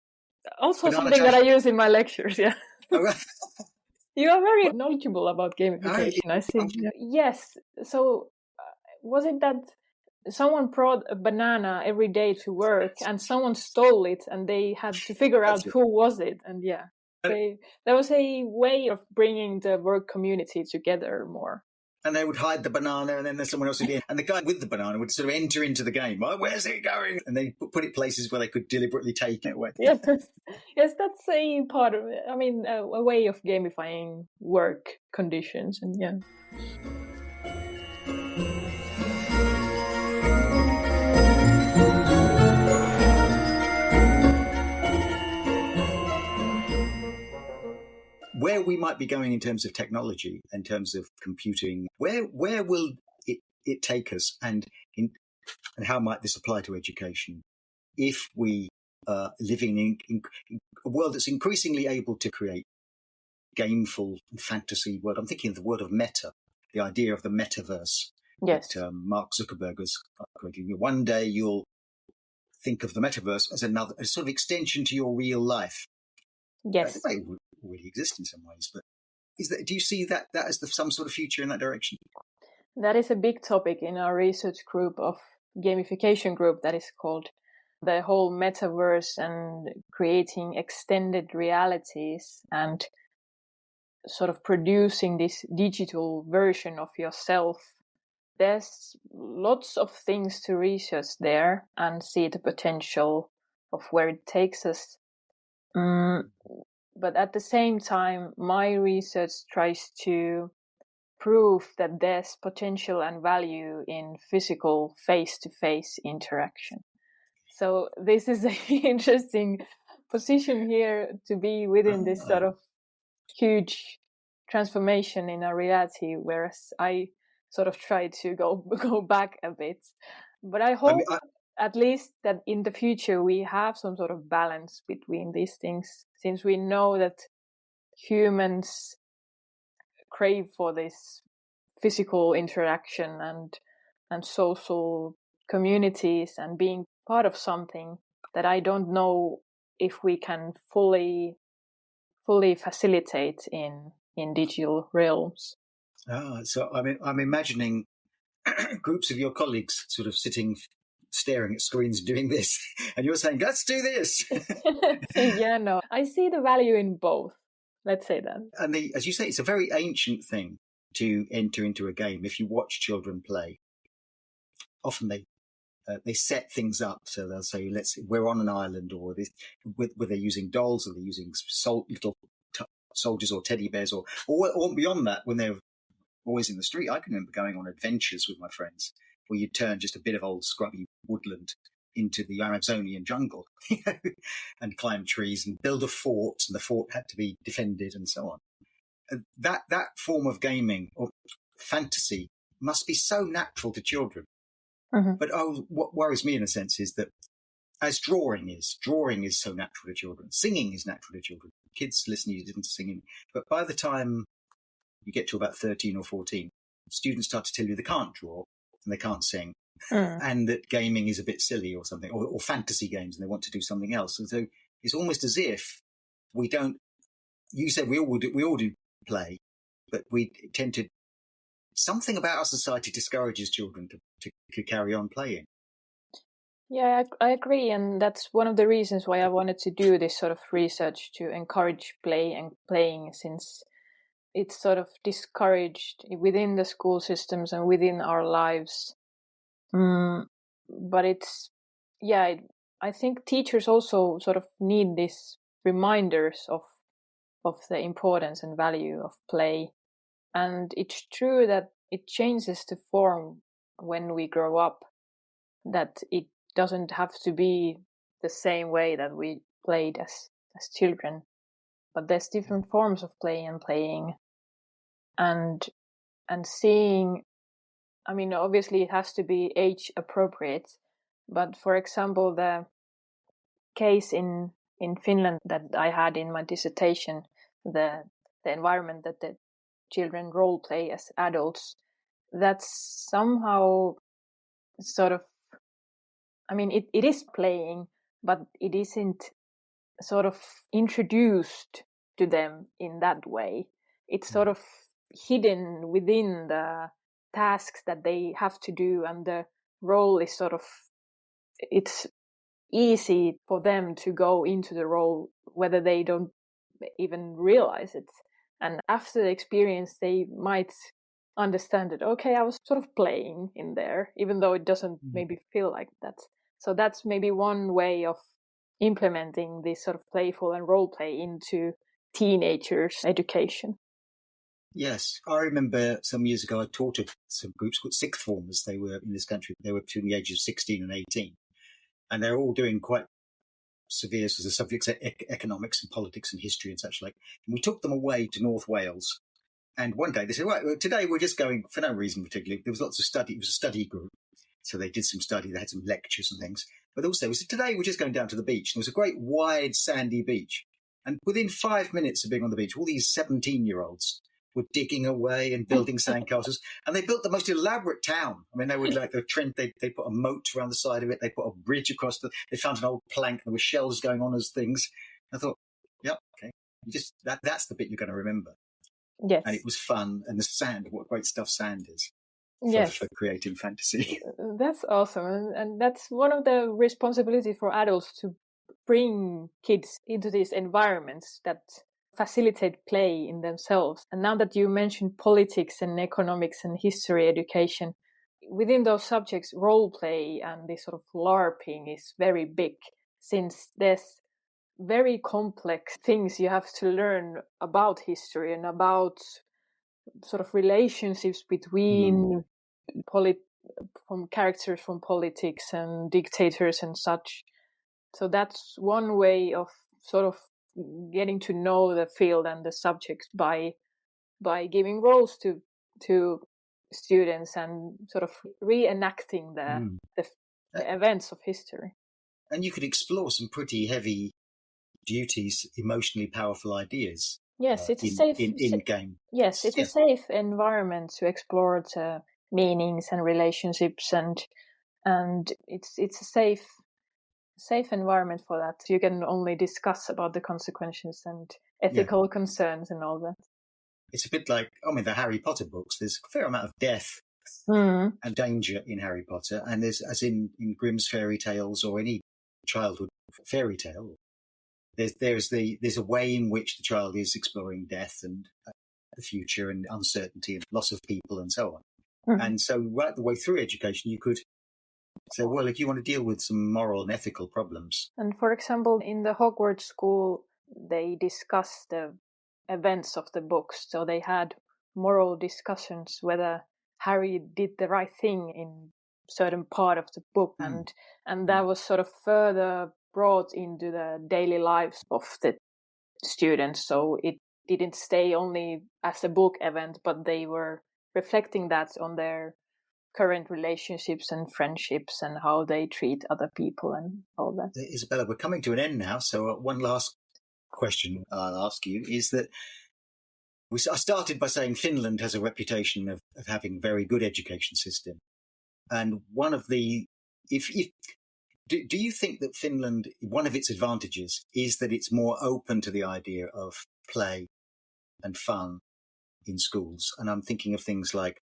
Speaker 3: Also something that I use in my lectures, yeah. You are very knowledgeable about gamification, I think. Yes. So was it that someone brought a banana every day to work and someone stole it and they had to figure out who was it? And there was a way of bringing the work community together more.
Speaker 2: And they would hide the banana, and then there's someone else in the end. And the guy with the banana would sort of enter into the game. Oh, where's it going? And they put it places where they could deliberately take it away.
Speaker 3: Yes, that's a part of it. I mean, a way of gamifying work conditions. And
Speaker 2: where we might be going in terms of technology, in terms of computing, where will it take us, and how might this apply to education if we are living in a world that's increasingly able to create gameful fantasy world? I'm thinking of the word of meta, the idea of the metaverse that Mark Zuckerberg has created. One day you'll think of the metaverse as a sort of extension to your real life.
Speaker 3: Yes.
Speaker 2: It would already exist in some ways, but do you see that as some sort of future in that direction?
Speaker 3: That is a big topic in our research group of gamification group that is called the whole metaverse and creating extended realities and sort of producing this digital version of yourself. There's lots of things to research there and see the potential of where it takes us. But at the same time, my research tries to prove that there's potential and value in physical face-to-face interaction. So this is an interesting position here to be within this sort of huge transformation in our reality, whereas I sort of try to go back a bit. But I hope at least that in the future we have some sort of balance between these things, since we know that humans crave for this physical interaction and social communities and being part of something that I don't know if we can fully facilitate in digital realms.
Speaker 2: So I'm imagining groups of your colleagues sort of staring at screens doing this, and you're saying, let's do this.
Speaker 3: Yeah, no, I see the value in both. Let's say that.
Speaker 2: And as you say, it's a very ancient thing to enter into a game. If you watch children play, often they set things up. So they'll say, we're on an island, or this, where they're using dolls, or they're using little soldiers or teddy bears, or beyond that, when they're always in the street. I can remember going on adventures with my friends where you'd turn just a bit of old scrubby woodland into the Amazonian jungle and climb trees and build a fort, and the fort had to be defended and so on. That form of gaming or fantasy must be so natural to children. Mm-hmm. But what worries me in a sense is that, as drawing is so natural to children. Singing is natural to children. Kids listening to singing. But by the time you get to about 13 or 14, students start to tell you they can't draw and they can't sing, and that gaming is a bit silly or something, or fantasy games, and they want to do something else. And so it's almost as if we don't. You said we all do play, but we tend to. Something about our society discourages children to carry on playing.
Speaker 3: Yeah, I agree, and that's one of the reasons why I wanted to do this sort of research, to encourage play and playing, since it's sort of discouraged within the school systems and within our lives. But I think teachers also sort of need these reminders of the importance and value of play. And it's true that it changes the form when we grow up, that it doesn't have to be the same way that we played as children. But there's different forms of play and playing. And seeing, I mean, obviously it has to be age appropriate, but for example, the case in Finland that I had in my dissertation, the environment that the children role play as adults, that's somehow sort of, I mean, it is playing, but it isn't sort of introduced to them in that way. It's sort of hidden within the tasks that they have to do, and the role is sort of, it's easy for them to go into the role whether they don't even realize it. And after the experience, they might understand that, okay, I was sort of playing in there, even though it doesn't maybe feel like that. So that's maybe one way of implementing this sort of playful and role play into teenagers' education.
Speaker 2: Yes, I remember some years ago I taught at some groups called sixth formers. They were in this country. They were between the ages of 16 and 18. And they're all doing quite severe sort of subjects, economics and politics and history and such like. And we took them away to North Wales. And one day they said, right, well, today we're just going, for no reason particularly, there was lots of study. It was a study group. So they did some study. They had some lectures and things. But also we said, today we're just going down to the beach. And it was a great wide sandy beach. And within 5 minutes of being on the beach, all these 17-year-olds were digging away and building sandcastles, and they built the most elaborate town. I mean, they would they put a moat around the side of it. They put a bridge across they found an old plank. There were shells going on as things. I thought, yep, okay. That's the bit you're going to remember.
Speaker 3: Yes.
Speaker 2: And it was fun. And the sand, what great stuff sand is for creating fantasy.
Speaker 3: That's awesome. And that's one of the responsibilities for adults, to bring kids into these environments that facilitate play in themselves. And now that you mentioned politics and economics and history education, within those subjects, role play and this sort of LARPing is very big, since there's very complex things you have to learn about history and about sort of relationships between from characters from politics and dictators and such. So that's one way of sort of getting to know the field and the subject by giving roles to students and sort of reenacting the events of history.
Speaker 2: And you could explore some pretty heavy duties, emotionally powerful ideas.
Speaker 3: Yes, it's a safe
Speaker 2: in game.
Speaker 3: Yes, it's a safe environment to explore the meanings and relationships, and it's a safe environment for that. You can only discuss about the consequences and ethical concerns and all that.
Speaker 2: It's a bit like, the Harry Potter books. There's a fair amount of death and danger in Harry Potter, and there's, as in Grimm's fairy tales or any childhood fairy tale, there's a way in which the child is exploring death and the future and uncertainty and loss of people and so on. Mm-hmm. And so right the way through education, you could say, well, if you want to deal with some moral and ethical problems.
Speaker 3: And for example, in the Hogwarts school, they discussed the events of the books. So they had moral discussions whether Harry did the right thing in certain part of the book. And that was sort of further brought into the daily lives of the students. So it didn't stay only as a book event, but they were reflecting that on their current relationships and friendships and how they treat other people and all that.
Speaker 2: Isabella, we're coming to an end now. So one last question I'll ask you is that I started by saying Finland has a reputation of having a very good education system. And one of the, do you think that Finland, one of its advantages is that it's more open to the idea of play and fun in schools? And I'm thinking of things like,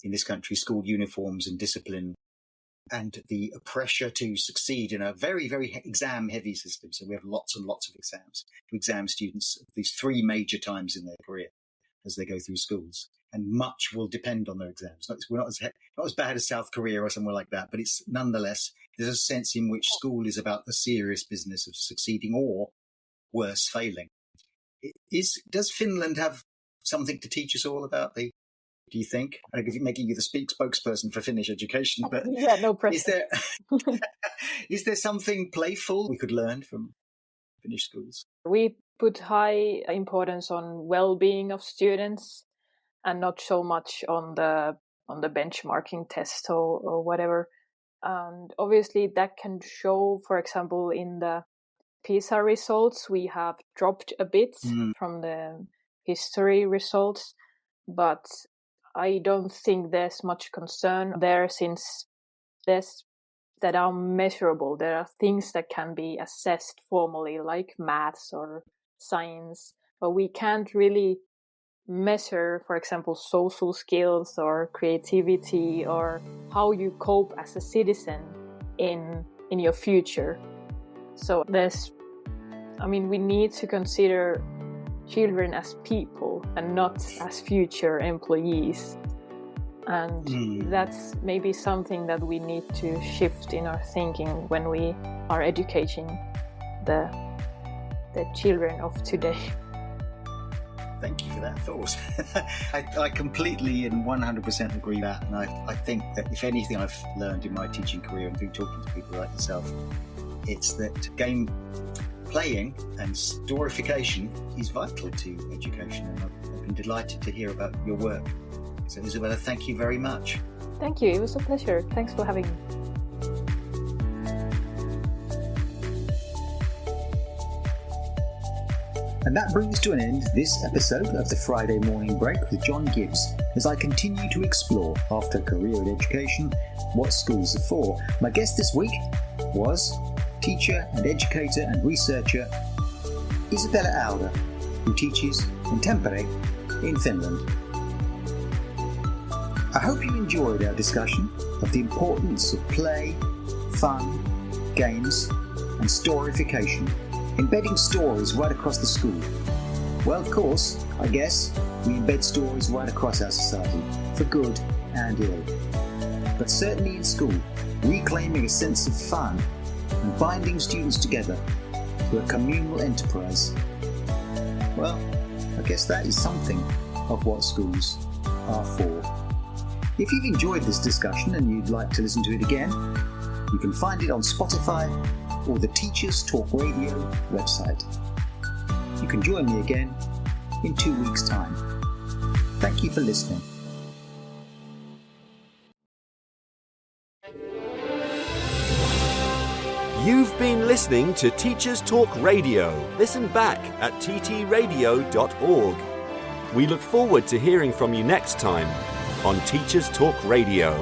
Speaker 2: in this country, school uniforms and discipline and the pressure to succeed in a very, very exam-heavy system. So we have lots and lots of exams to exam students at these 3 major times in their career as they go through schools. And much will depend on their exams. We're not as bad as South Korea or somewhere like that, but it's nonetheless, there's a sense in which school is about the serious business of succeeding or, worse, failing. Does Finland have something to teach us all about do you think? I'm making you the spokesperson for Finnish education, but
Speaker 3: yeah, no pressure.
Speaker 2: Is there something playful we could learn from Finnish schools?
Speaker 3: We put high importance on well-being of students and not so much on the benchmarking test or whatever. And obviously that can show, for example, in the PISA results, we have dropped a bit from the history results, but I don't think there's much concern there since there's that are measurable. There are things that can be assessed formally, like maths or science, but we can't really measure, for example, social skills or creativity or how you cope as a citizen in your future. So we need to consider children as people and not as future employees. And that's maybe something that we need to shift in our thinking when we are educating the children of today.
Speaker 2: Thank you for that thought. I completely and 100% agree with that. And I think that if anything I've learned in my teaching career and through talking to people like yourself, it's that game playing and storyfication is vital to education. And I've been delighted to hear about your work. So Isabella, thank you very much.
Speaker 3: Thank you. It was a pleasure. Thanks for having me.
Speaker 5: And that brings to an end this episode of the Friday Morning Break with John Gibbs, as I continue to explore, after a career in education, what schools are for. My guest this week was teacher and educator and researcher Isabella Alder, who teaches in Tampere in Finland. I hope you enjoyed our discussion of the importance of play, fun, games, and storyfication, embedding stories right across the school. Well, of course, I guess we embed stories right across our society, for good and ill. But certainly in school, reclaiming a sense of fun and binding students together through a communal enterprise. Well, I guess that is something of what schools are for. If you've enjoyed this discussion and you'd like to listen to it again, you can find it on Spotify or the Teachers Talk Radio website. You can join me again in 2 weeks' time. Thank you for listening.
Speaker 1: You've been listening to Teachers Talk Radio. Listen back at ttradio.org. We look forward to hearing from you next time on Teachers Talk Radio.